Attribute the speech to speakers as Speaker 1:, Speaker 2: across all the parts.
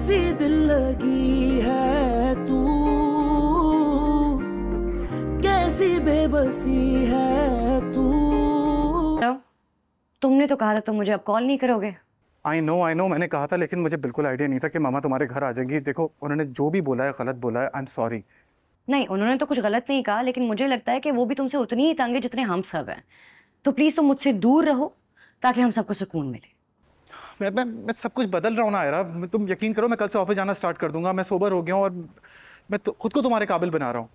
Speaker 1: कैसी दिल लगी है तू, कैसी बेबसी है तू।
Speaker 2: तुमने तो कहा था तुम मुझे अब कॉल नहीं करोगे।
Speaker 3: आई नो मैंने कहा था, लेकिन मुझे बिल्कुल आइडिया नहीं था कि मामा तुम्हारे घर आ जाएंगी। देखो उन्होंने जो भी बोला है गलत बोला है, आई एम सॉरी।
Speaker 2: नहीं, उन्होंने तो कुछ गलत नहीं कहा, लेकिन मुझे लगता है कि वो भी तुमसे उतनी ही तंग है जितने हम सब हैं। तो प्लीज तुम मुझसे दूर रहो ताकि हम सबको सुकून मिले।
Speaker 3: मैं सब कुछ बदल रहा हूँ ना आयरा, तुम यकीन करो मैं कल से ऑफिस जाना स्टार्ट कर दूंगा। मैं सोबर हो गया हूँ और मैं तो खुद को तुम्हारे काबिल बना रहा हूँ।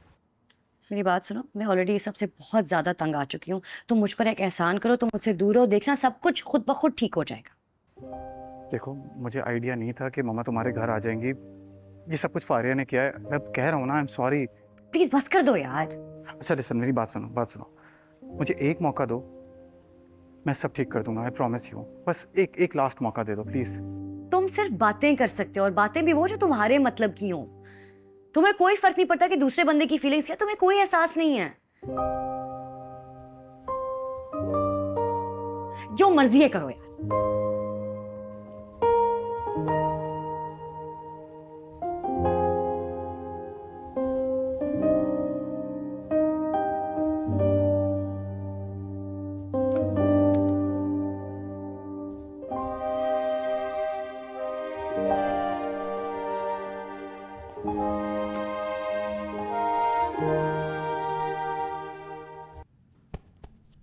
Speaker 2: मेरी बात सुनो, मैं ऑलरेडी इस सबसे बहुत ज्यादा तंग आ चुकी हूँ। तुम मुझ पर एक एहसान करो, तुम मुझसे दूर हो, देखना सब कुछ खुद ब खुद ठीक हो जाएगा।
Speaker 3: देखो मुझे आइडिया नहीं था कि मामा तुम्हारे घर आ जाएंगी। ये सब कुछ फारिया ने किया है, मैं कह रहा हूँ ना, आई एम सॉरी।
Speaker 2: प्लीज बस कर दो यार।
Speaker 3: अच्छा लिसन, मेरी बात सुनो, मुझे एक मौका दो, मैं सब ठीक कर दूंगा, आई प्रॉमिस यू। बस एक लास्ट मौका दे दो प्लीज।
Speaker 2: तुम सिर्फ बातें कर सकते हो, और बातें भी वो जो तुम्हारे मतलब की हो। तुम्हें कोई फर्क नहीं पड़ता कि दूसरे बंदे की फीलिंग्स क्या, तुम्हें कोई एहसास नहीं है। जो मर्जी है करो यार।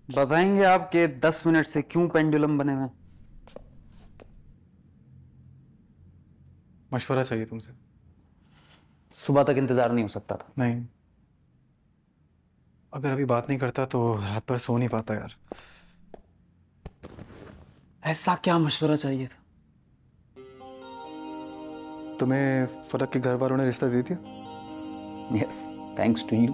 Speaker 4: बताएंगे आपके 10 मिनट से क्यों पेंडुलम बने हुए?
Speaker 3: मशवरा चाहिए तुमसे।
Speaker 4: सुबह तक इंतजार नहीं हो सकता था।
Speaker 3: नहीं, अगर अभी बात नहीं करता तो रात भर सो नहीं पाता यार।
Speaker 4: ऐसा क्या मशवरा चाहिए था?
Speaker 3: तुम्हें फलक के घर वालों ने रिश्ता दे दिया?
Speaker 4: Yes, thanks to you.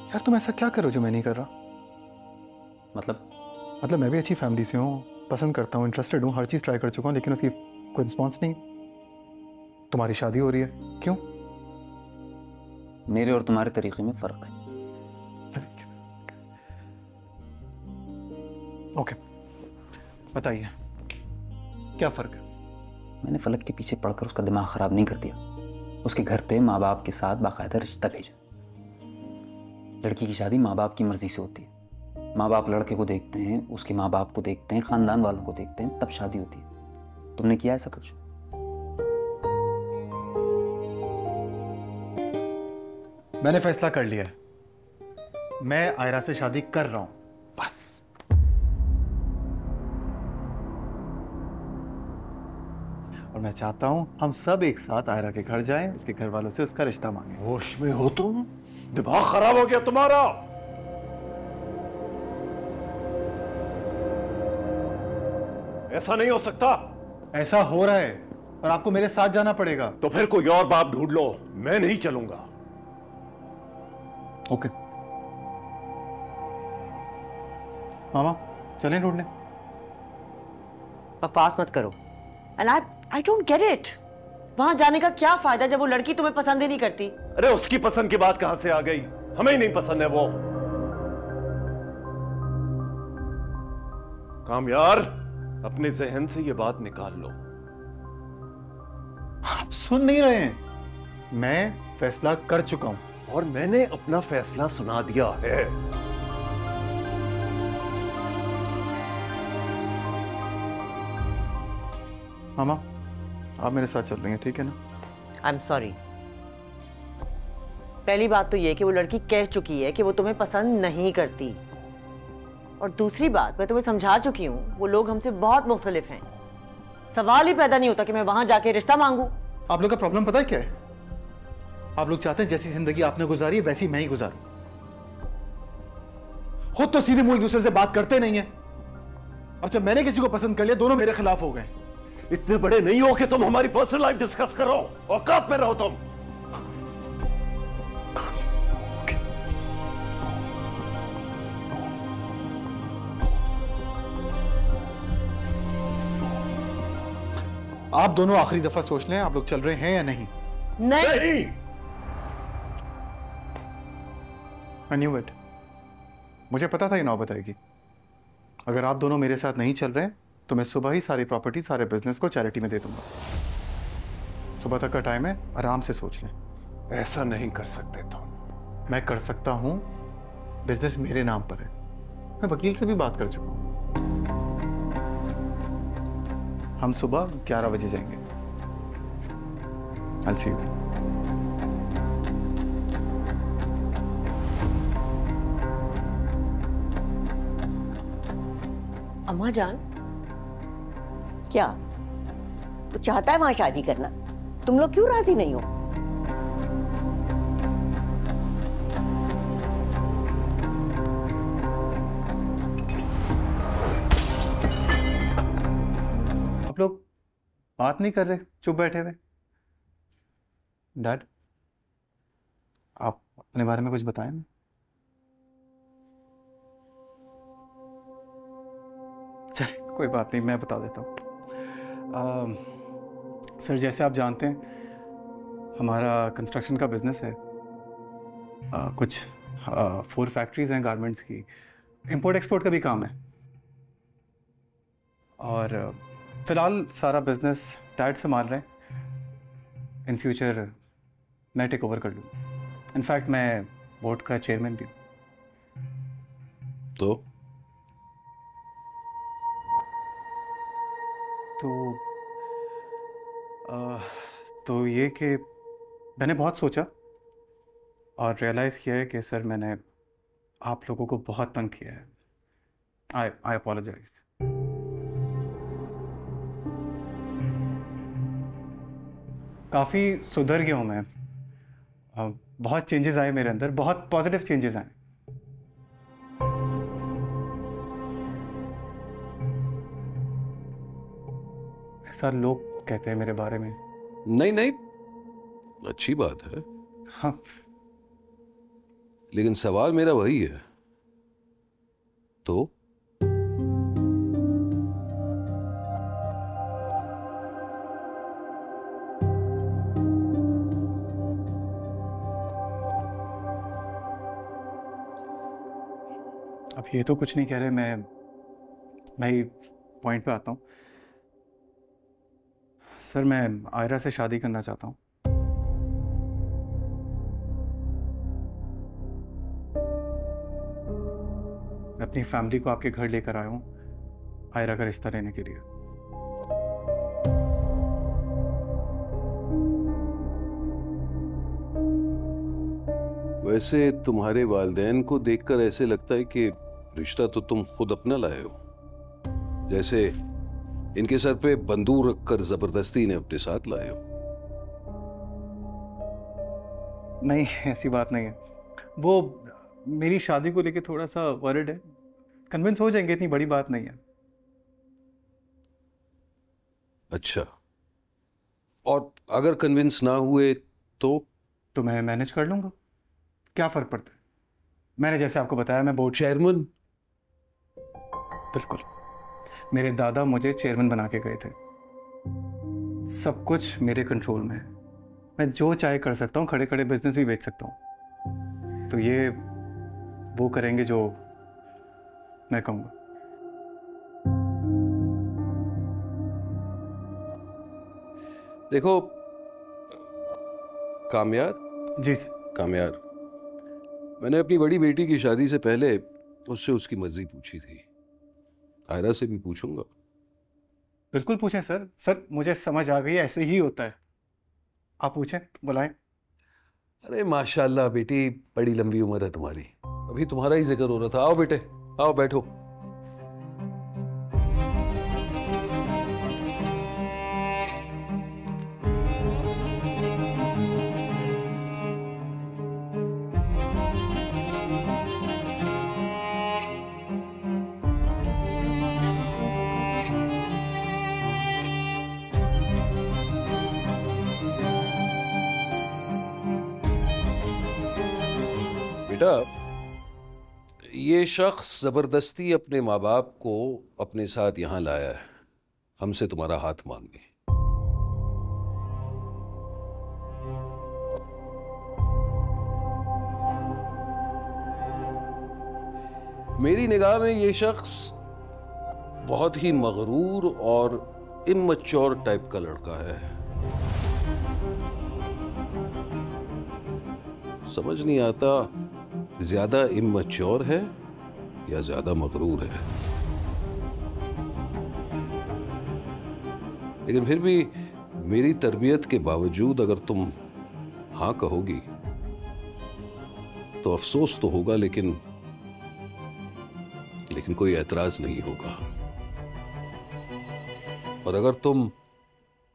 Speaker 3: यार तुम ऐसा क्या करो जो मैं नहीं कर रहा? मतलब मैं भी अच्छी फैमिली से हूँ, पसंद करता हूँ, इंटरेस्टेड हूँ, हर चीज़ ट्राई कर चुका हूँ, लेकिन उसकी कोई रिस्पॉन्स नहीं। तुम्हारी शादी हो रही है, क्यों?
Speaker 4: मेरे और तुम्हारे तरीके में फर्क है।
Speaker 3: ओके, बताइए क्या फर्क है?
Speaker 4: मैंने फलक के पीछे पड़कर उसका दिमाग खराब नहीं कर दिया। उसके घर पे माँ बाप के साथ बाकायदा रिश्ता भेजा। लड़की की शादी माँ बाप की मर्जी से होती है। माँ बाप लड़के को देखते हैं, उसके माँ बाप को देखते हैं, खानदान वालों को देखते हैं, तब शादी होती है। तुमने किया ऐसा कुछ?
Speaker 3: मैंने फैसला कर लिया है, मैं आयरा से शादी कर रहा हूं, बस। और मैं चाहता हूं हम सब एक साथ आयरा के घर जाएं, उसके घर वालों से उसका रिश्ता मांगें।
Speaker 5: होश में हो तुम? दिमाग खराब हो गया तुम्हारा? ऐसा नहीं हो सकता।
Speaker 3: ऐसा हो रहा है और आपको मेरे साथ जाना पड़ेगा।
Speaker 5: तो फिर कोई और बाप ढूंढ लो, मैं नहीं चलूंगा।
Speaker 3: ओके मामा, चलें ढूंढने।
Speaker 6: बकवास मत करो। And I don't get it. वहां जाने का क्या फायदा जब वो लड़की तुम्हें पसंद ही नहीं करती?
Speaker 5: अरे उसकी पसंद की बात कहां से आ गई? हमें ही नहीं पसंद है वो। काम यार, अपने जहन से ये बात निकाल लो।
Speaker 3: आप सुन नहीं रहे हैं? मैं फैसला कर चुका हूं
Speaker 5: और मैंने अपना फैसला सुना दिया है।
Speaker 3: मामा, आप मेरे साथ चल रही हैं, ठीक है ना?
Speaker 6: I am sorry. पहली बात तो ये कि वो लड़की कह चुकी है कि वो तुम्हें पसंद नहीं करती, और दूसरी बात मैं तुम्हें समझा चुकी हूँ, वो लोग हमसे बहुत मुख्तलिफ हैं। सवाल ही पैदा नहीं होता कि मैं वहां जाके रिश्ता मांगू।
Speaker 3: आप लोग का प्रॉब्लम पता है क्या है? आप लोग चाहते हैं जैसी जिंदगी आपने गुजारी है वैसी मैं ही गुजारूं। खुद तो सीधे मुंह एक दूसरे से बात करते नहीं है। अब जब मैंने किसी को पसंद कर लिया, दोनों मेरे खिलाफ हो गए।
Speaker 5: इतने बड़े नहीं हो कि तुम हमारी पर्सनल लाइफ डिस्कस करो। औकात में रहो तुम। आप दोनों आखिरी दफा सोच लें, आप लोग चल रहे हैं या नहीं?
Speaker 6: नहीं।
Speaker 3: I knew it. मुझे पता था ये नौबत आएगी। अगर आप दोनों मेरे साथ नहीं चल रहे तो मैं सुबह ही सारी प्रॉपर्टी, सारे बिजनेस को चैरिटी में दे दूंगा। सुबह तक का टाइम है, आराम से सोच लें।
Speaker 5: ऐसा नहीं कर सकते तुम।
Speaker 3: मैं कर सकता हूं, बिजनेस मेरे नाम पर है। मैं वकील से भी बात कर चुका हूं। हम सुबह 11 बजे जाएंगे। I'll see you.
Speaker 6: अम्मा जान,
Speaker 7: क्या तू चाहता है वहां शादी करना? तुम लोग क्यों राजी नहीं हो?
Speaker 3: आप लोग बात नहीं कर रहे, चुप बैठे हुए। डैड, आप अपने बारे में कुछ बताएं ना। चलिए कोई बात नहीं, मैं बता देता हूँ। सर, जैसे आप जानते हैं हमारा कंस्ट्रक्शन का बिजनेस है। कुछ 4 फैक्ट्रीज हैं गारमेंट्स की। इंपोर्ट एक्सपोर्ट का भी काम है। और फिलहाल सारा बिजनेस डैड संभाल रहे हैं। इन फ्यूचर मैं टेक ओवर कर लूँगा। इनफैक्ट मैं बोर्ड का चेयरमैन भी हूँ। तो ये कि मैंने बहुत सोचा और रियलाइज़ किया है कि सर मैंने आप लोगों को बहुत तंग किया है। आई अपोलोजाइज। काफ़ी सुधर गया हूँ मैं। बहुत चेंजेस आए मेरे अंदर, बहुत पॉजिटिव चेंजेस आए। ऐसा लोग कहते हैं मेरे बारे में।
Speaker 5: नहीं नहीं, अच्छी बात है।
Speaker 3: हाँ,
Speaker 5: लेकिन सवाल मेरा वही है, तो
Speaker 3: अब ये तो कुछ नहीं कह रहे। मैं ही पॉइंट पे आता हूँ। सर, मैं आयरा से शादी करना चाहता हूँ। मैं अपनी फैमिली को आपके घर लेकर आया हूँ आयरा का रिश्ता लेने के लिए।
Speaker 5: वैसे तुम्हारे वालिदैन को देखकर ऐसे लगता है कि रिश्ता तो तुम खुद अपना लाए हो, जैसे इनके सर पे बंदूक रखकर जबरदस्ती ने अपने साथ लाए हो।
Speaker 3: नहीं, ऐसी बात नहीं है। वो मेरी शादी को लेके थोड़ा सा वरिड है। कन्विंस हो जाएंगे, इतनी बड़ी बात नहीं है।
Speaker 5: अच्छा, और अगर कन्विंस ना हुए तो
Speaker 3: मैं मैनेज कर लूंगा। क्या फर्क पड़ता है? मैंने जैसे आपको बताया, मैं बोर्ड
Speaker 5: चेयरमैन।
Speaker 3: बिल्कुल, मेरे दादा मुझे चेयरमैन बना के गए थे। सब कुछ मेरे कंट्रोल में है। मैं जो चाहे कर सकता हूँ, खड़े खड़े बिजनेस भी बेच सकता हूँ। तो ये वो करेंगे जो मैं कहूँगा।
Speaker 5: देखो कामयार
Speaker 3: जी सर।
Speaker 5: कामयार, मैंने अपनी बड़ी बेटी की शादी से पहले उससे उसकी मर्जी पूछी थी। आयरा से भी पूछूंगा।
Speaker 3: बिल्कुल पूछें सर। सर, मुझे समझ आ गई, ऐसे ही होता है। आप पूछें, बुलाएं।
Speaker 5: अरे माशाल्लाह बेटी, बड़ी लंबी उम्र है तुम्हारी। अभी तुम्हारा ही जिक्र हो रहा था। आओ बेटे, आओ बैठो। बेटा, ये शख्स जबरदस्ती अपने माँ बाप को अपने साथ यहां लाया है, हमसे तुम्हारा हाथ मांगे। मेरी निगाह में ये शख्स बहुत ही मगरूर और इमैच्योर टाइप का लड़का है। समझ नहीं आता ज्यादा इमैच्योर है या ज्यादा मगरूर है। लेकिन फिर भी मेरी तरबियत के बावजूद अगर तुम हाँ कहोगी तो अफसोस तो होगा, लेकिन कोई ऐतराज नहीं होगा। और अगर तुम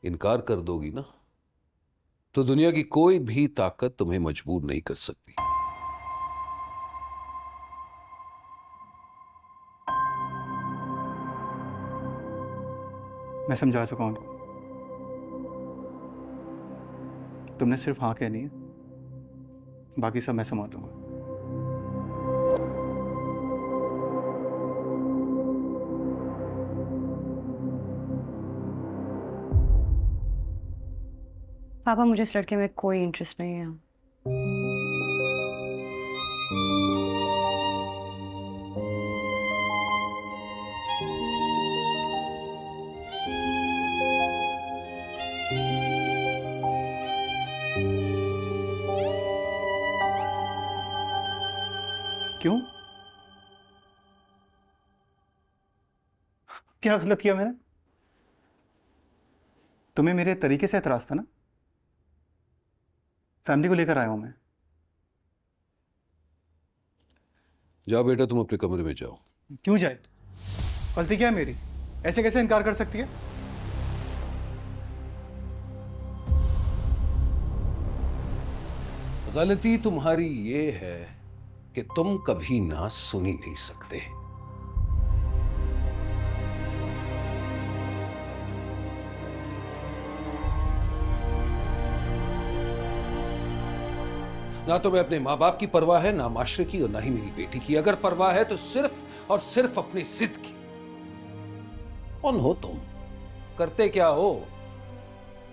Speaker 5: इनकार कर दोगी ना, तो दुनिया की कोई भी ताकत तुम्हें मजबूर नहीं कर सकती।
Speaker 3: मैं समझा चुका हूं उनको। तुमने सिर्फ हाँ कहनी है, बाकी सब मैं संभाल लूंगा।
Speaker 2: पापा, मुझे इस लड़के में कोई इंटरेस्ट नहीं है।
Speaker 3: क्यों? क्या गलत किया मैंने? तुम्हें मेरे तरीके से एतराज था ना? फैमिली को लेकर आया हूं मैं।
Speaker 5: जाओ बेटा, तुम अपने कमरे में जाओ।
Speaker 3: क्यों जाए? गलती क्या है मेरी? ऐसे कैसे इनकार कर सकती है?
Speaker 5: गलती तुम्हारी ये है कि तुम कभी ना सुन ही नहीं सकते। ना तुम्हें अपने माँ बाप की परवाह है, ना माशरे की, और ना ही मेरी बेटी की। अगर परवाह है तो सिर्फ और सिर्फ अपनी जिद की। कौन हो तुम? करते क्या हो?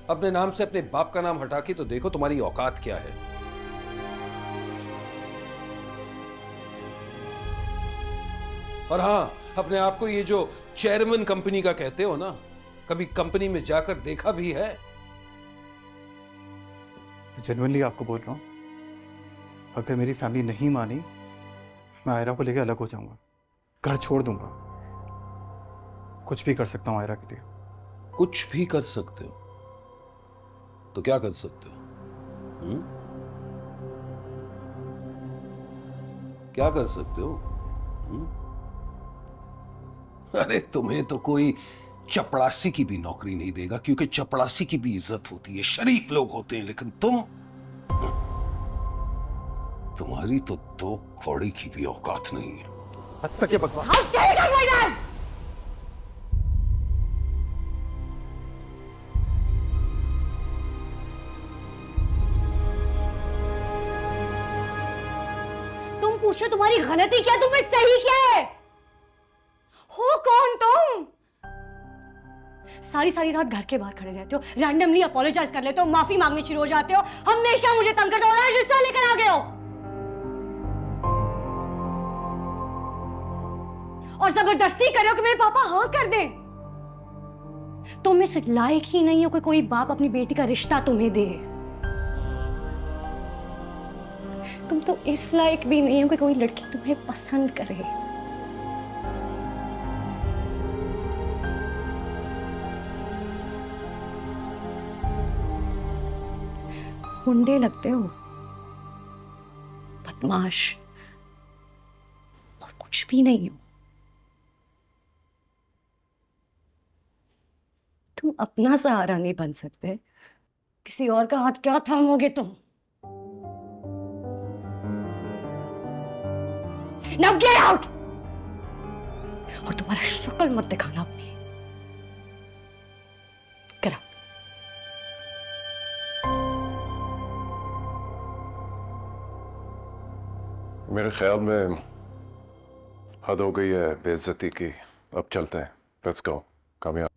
Speaker 5: अपने नाम से अपने बाप का नाम हटा के तो देखो तुम्हारी औकात क्या है। और हाँ, अपने आप को ये जो चेयरमैन कंपनी का कहते हो ना, कभी कंपनी में जाकर देखा भी है?
Speaker 3: जेन्युइनली आपको बोल रहा हूं, अगर मेरी फैमिली नहीं मानी, मैं आयरा को लेकर अलग हो जाऊंगा, घर छोड़ दूंगा। कुछ भी कर सकता हूं आयरा के लिए।
Speaker 5: कुछ भी कर सकते हो? तो क्या कर सकते हो? क्या कर सकते हो? अरे तुम्हें तो कोई चपड़ासी की भी नौकरी नहीं देगा, क्योंकि चपड़ासी की भी इज्जत होती है, शरीफ लोग होते हैं। लेकिन तुम्हारी तो दो कौड़ी की भी औकात नहीं है।
Speaker 3: आज तक ये बकवास।
Speaker 2: तुम पूछो तुम्हारी गलती क्या, तुम्हें सही क्या है? हो कौन तुम? सारी सारी रात घर के बाहर खड़े रहते हो, रैंडमली अपोलोजाइज कर लेते हो, माफी मांगनी शुरू हो जाते हो, हमेशा मुझे तंग करते हो, रिश्ता लेकर आ गए हो और जबरदस्ती कर रहे हो कि मेरे पापा हाँ कर दे। तुम इस लायक ही नहीं हो कि कोई बाप अपनी बेटी का रिश्ता तुम्हें दे। तुम तो इस लायक भी नहीं हो कि कोई लड़की तुम्हें पसंद करे। गुंडे लगते हो, बदमाश, और कुछ भी नहीं हो। तुम अपना सहारा नहीं बन सकते, किसी और का हाथ क्या थामोगे तुम? Now get out! और तुम्हारा शक्ल मत दिखाना अपनी। Get out.
Speaker 8: मेरे ख्याल में हद हो गई है बेइज्जती की। अब चलते हैं। Let's go. कामयाब।